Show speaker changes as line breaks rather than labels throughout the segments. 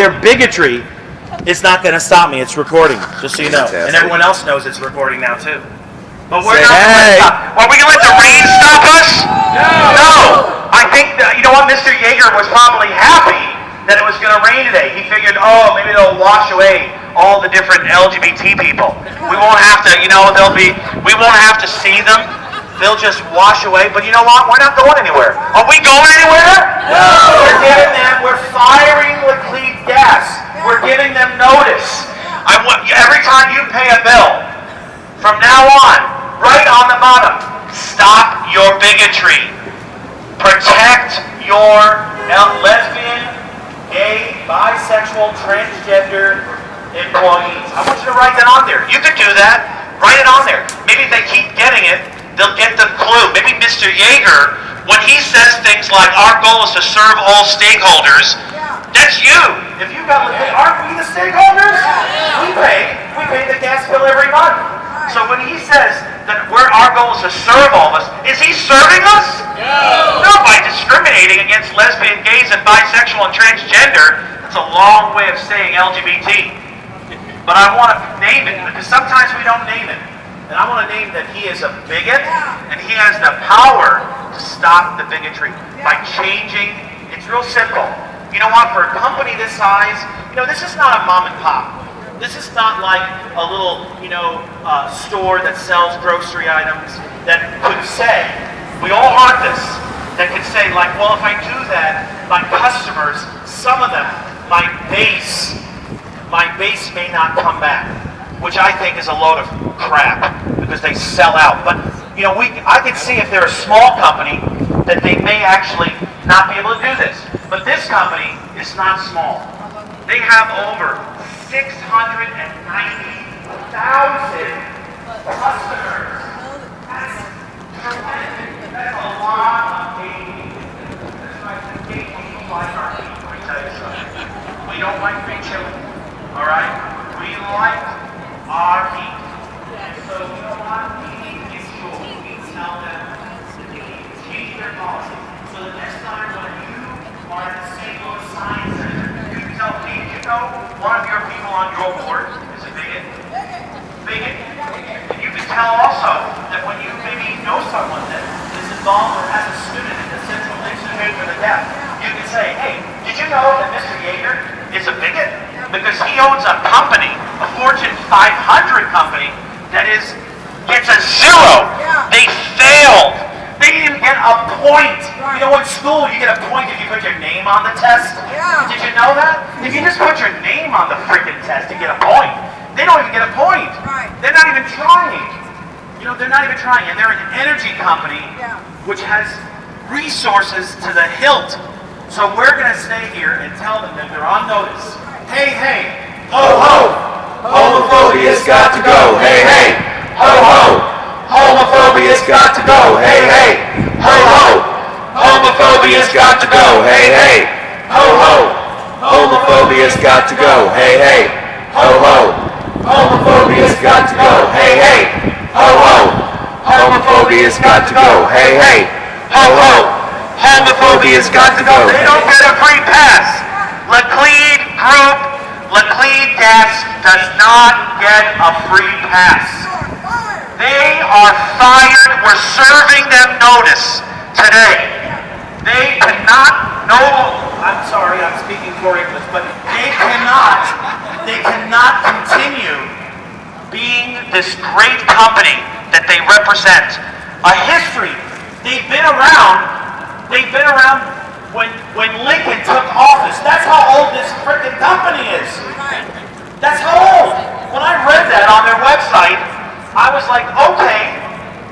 their bigotry is not going to stop me. It's recording, just so you know. And everyone else knows it's recording now, too. But we're not going to stop. Are we going to let the rain stop us? No! I think, that, you know what, Mr. Yeager was probably happy that it was going to rain today. He figured, oh, maybe they'll wash away all the different LGBT people. We won't have to, you know, we won't have to see them. They'll just wash away. But you know what? We're not going anywhere. Are we going anywhere? No! We're firing Laclede Gas. We're giving them notice. Every time you pay a bill, from now on, right on the bottom, stop your bigotry. Protect your lesbian, gay, bisexual, transgender employees. I want you to write that on there. You could do that. Write it on there. Maybe if they keep getting it, they'll get the clue. Maybe Mr. Yeager, when he says things like, our goal is to serve all stakeholders, that's you. If you got, aren't we the stakeholders? We pay the gas bill every month. So when he says that our goal is to serve all of us, is he serving us? No, by discriminating against lesbian, gays, and bisexual and transgender. That's a long way of saying LGBT. But I want to name it, because sometimes we don't name it. And I want to name that he is a bigot, and he has the power to stop the bigotry by changing. It's real simple. You know what, for a company this size, you know, this is not a mom and pop. This is not like a little, store that sells grocery items that could say, we all heard this, that could say, like, well, if I do that, my customers, some of them, my base may not come back, which I think is a load of crap, because they sell out. But, you know, I could see if they're a small company, that they may actually not be able to do this. But this company is not small. They have over 690,000 customers. That's tremendous. That's a lot of gay people. That's right. Gay people like our meat. Let me tell you something. We don't like free chili. All right? We like our meat. And so, you know what? We need to get sure. We tell them that they need to change their policy. So the next time when you are at the St. Louis Science Center, you can tell me, you know, one of your people on your board is a bigot. Bigot. And you can tell also that when you maybe know someone that is involved or has a student at the Central Institute for the Deaf, you can say, hey, did you know that Mr. Yeager is a bigot? Because he owns a company, a Fortune 500 company, that gets a 0. They failed. They didn't even get a point. You know, in school, you get a point if you put your name on the test. Did you know that? If you just put your name on the freaking test, you get a point. They don't even get a point. They're not even trying. You know, they're not even trying. And they're an energy company, which has resources to the hilt. So we're going to stay here and tell them that they're on notice. Hey, hey, ho, ho, homophobia's got to go. Hey, hey, ho, ho, homophobia's got to go. Hey, hey, ho, ho, homophobia's got to go. Hey, hey, ho, ho, homophobia's got to go. Hey, hey, ho, ho, homophobia's got to go. Hey, hey, ho, ho, homophobia's got to go. Hey, hey, ho, ho, homophobia's got to go. They don't get a free pass. Laclede Group, Laclede Gas does not get a free pass. They are fired. We're serving them notice today. They cannot, I'm sorry, I'm speaking poor English, but they cannot continue being this great company that they represent. A history. They've been around when Lincoln took office. That's how old this frickin' company is. That's how old. When I read that on their website, I was like, okay,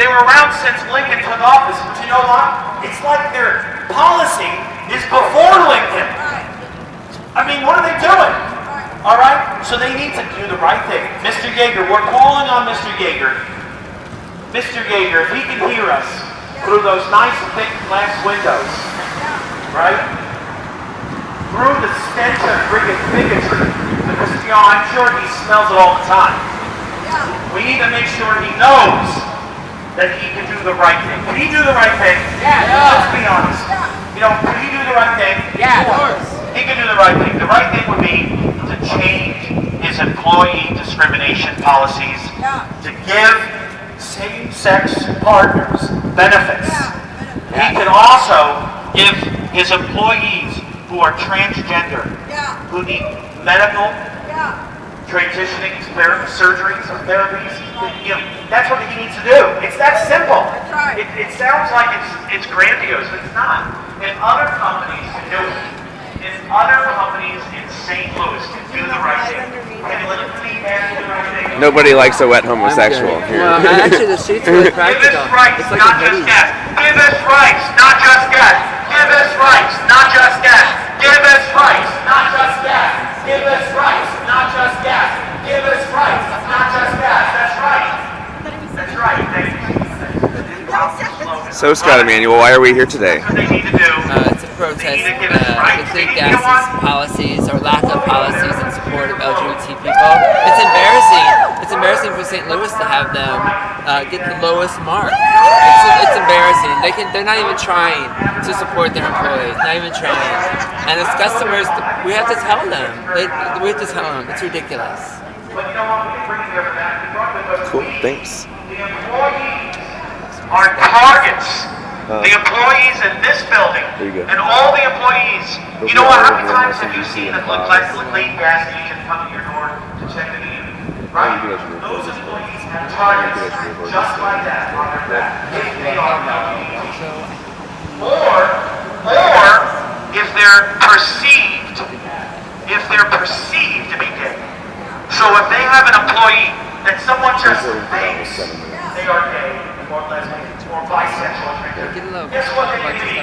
they were around since Lincoln took office, but you know what? It's like their policy is before Lincoln. I mean, what are they doing? All right? So they need to do the right thing. Mr. Yeager, we're calling on Mr. Yeager. Mr. Yeager, if he can hear us through those nice thick glass windows, right? Through the stench of bigotry, because, you know, I'm sure he smells it all the time. We need to make sure he knows that he can do the right thing. Can he do the right thing?
Yeah.
Let's be honest. You know, can he do the right thing?
Yeah, of course.
he can do the right thing. The right thing would be to change his employee discrimination policies to give same-sex partners benefits. He can also give his employees who are transgender, who need medical transitioning surgeries or therapies, that's what he needs to do. It's that simple. It sounds like it's grandiose, but it's not. If other companies can do it, if other companies in St. Louis can do the right thing, can Laclede Gas do the right thing?
Nobody likes a wet homosexual here.
Well, actually, the streets are really practical.
Give us rights,
It's like
not just gas. Give us rights, not just gas. Give us rights, not just gas. Give us rights, not just gas. Give us rights, not just gas. Give us rights, not just gas. That's right. That's right.
So, Scott Emanuel, why are we here today?
That's what they need to do.
It's a protest Laclede Gas's policies or lack of policies in support of LGBT people. It's embarrassing. It's embarrassing for St. Louis to have them get the lowest mark. It's embarrassing. They're not even trying to support their employees. Not even trying. And as customers, we have to tell them. We have to tell them. It's ridiculous.
But you know what? We can bring you over that.
Cool, thanks.
The employees are targets. The employees in this building and all the employees. You know what? How many times have you seen a Laclede Gas agent come to your door to check the meter? Right? Those employees have targets just like that on their back. They are LGBT. Or if they're perceived to be gay. So if they have an employee that someone just thinks they are gay or lesbian or bisexual or transgender, guess what they can be?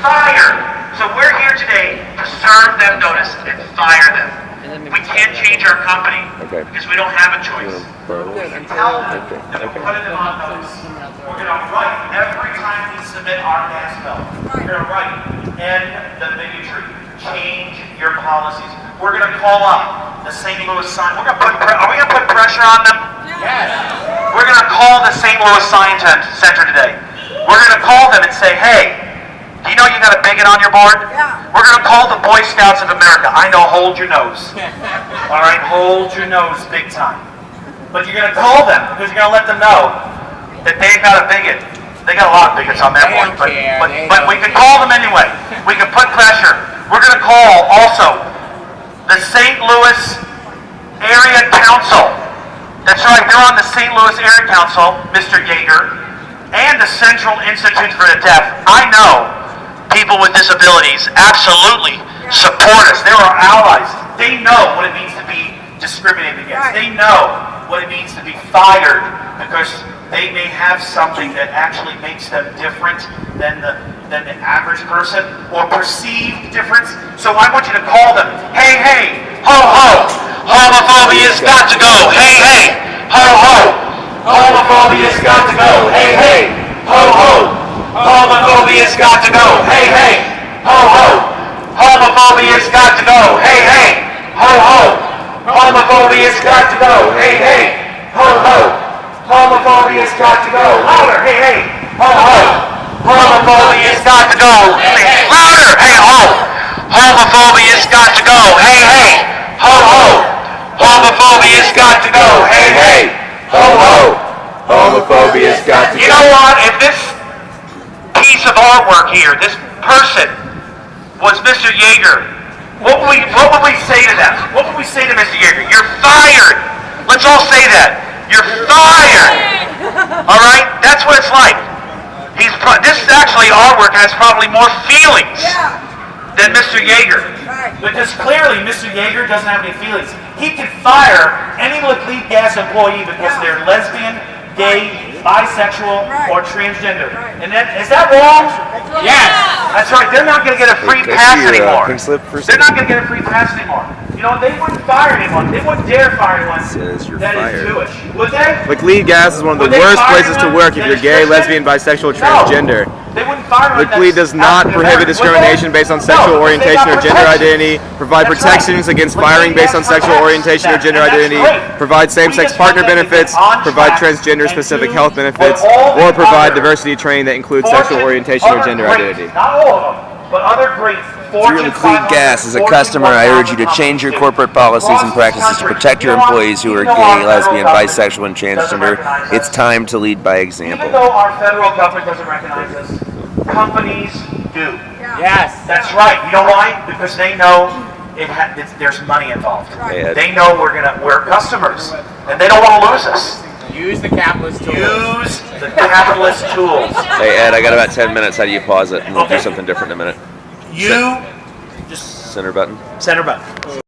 Fired. So we're here today to serve them notice and fire them. We can't change our company because we don't have a choice. We can tell them that we're putting them on notice. We're going to write every time we submit our gas bill. We're going to write, end the bigotry. Change your policies. We're going to call up the St. Louis sign. Are we going to put pressure on them? Yes. We're going to call the St. Louis Science Center today. We're going to call them and say, hey, do you know you got a bigot on your board? Yeah. We're going to call the Boy Scouts of America. I know, hold your nose. All right, hold your nose big time. But you're going to call them because you're going to let them know that they've got a bigot. They got a lot of bigots on their board, but we can call them anyway. We can put pressure. We're going to call also the St. Louis Area Council. That's right, they're on the St. Louis Area Council, Mr. Yeager, and the Central Institute for the Deaf. I know people with disabilities absolutely support us. They're our allies. They know what it means to be discriminated against. They know what it means to be fired because they may have something that actually makes them different than the average person or perceived difference. So I want you to call them. Hey, hey, ho, ho. Homophobia's got to go. Hey, hey, ho, ho. Homophobia's got to go. Hey, hey, ho, ho. Homophobia's got to go. Hey, hey, ho, ho. Homophobia's got to go. Hey, hey, ho, ho. Homophobia's got to go. Hey, hey, ho, ho. Homophobia's got to go. Louder. Hey, hey, ho, ho. Homophobia's got to go. Louder. Hey, ho. Homophobia's got to go. Hey, hey, ho, ho. Homophobia's got to go. Hey, hey, ho, ho. Homophobia's got to go. You know what? If this piece of artwork here, this person was Mr. Yeager, what would we say to them? What would we say to Mr. Yeager? You're fired. Let's all say that. You're fired. All right? That's what it's like. This is actually artwork has probably more feelings than Mr. Yeager. Because clearly Mr. Yeager doesn't have any feelings. He can fire any Laclede Gas employee because they're lesbian, gay, bisexual, or transgender. And is that wrong? Yes. That's right. They're not going to get a free pass anymore. They're not going to get a free pass anymore. You know, they wouldn't fire anyone. They wouldn't dare fire anyone that is Jewish. Would they?
Laclede Gas is one of the worst places to work if you're gay, lesbian, bisexual, transgender.
They wouldn't fire anyone.
Laclede does not prohibit discrimination based on sexual orientation or gender identity, provide protections against firing based on sexual orientation or gender identity, provide same-sex partner benefits, provide transgender-specific health benefits, or provide diversity training that includes sexual orientation or gender identity.
Not all of them, but other great
Dear Laclede Gas, as a customer, I urge you to change your corporate policies and practices to protect your employees who are gay, lesbian, bisexual, and transgender. It's time to lead by example.
Even though our federal government doesn't recognize us, companies do.
Yes.
That's right. You know why? Because they know there's money involved.
Hey, Ed.
They know we're customers, and they don't want to lose us.
Use the capitalist tools.
Use the capitalist tools.
Hey, Ed, I got about 10 minutes. How do you pause it? And we'll do something different in a minute.
You just
Center button.
center button.